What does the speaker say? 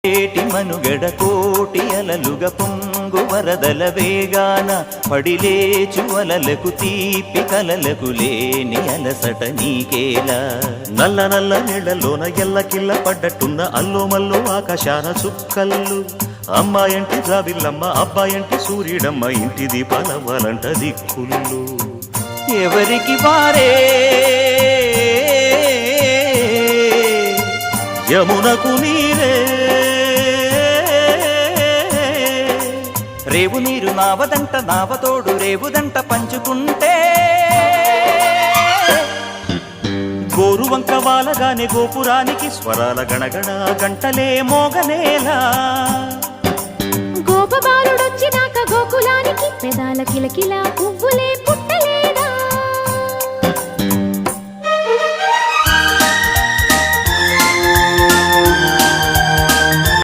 ఏటి మనుగడ కోటి అలలుగ పొంగు వరదల వేగాన పడిలేచు అలలకు తీపి కలలకు లేని అలసట నీకేలా నల్ల నల్ల నీళ్లలోన ఎల్లకిల్ల పడ్డట్టున్న అల్లో మల్లో ఆకాశాన చుక్కల్లు అమ్మాయంటి జాబిల్లమ్మ అబ్బాయంటి సూర్యుడమ్మ ఇంటి దీపాలవ్వాలంట దిక్కుళ్ళు ఎవరికి వారే యమునకు నీరే రేవు నీరు నావదంట నావతోడు రేవుదంట పంచుకుంటే గోరువంక వాలగానే గోపురానికి స్వరాల గణగణ గంటలే మోగనేలా గోపబాలుడొచ్చినాక గోకులానికి పెదాల కిలకిల పువ్వులే పుట్ట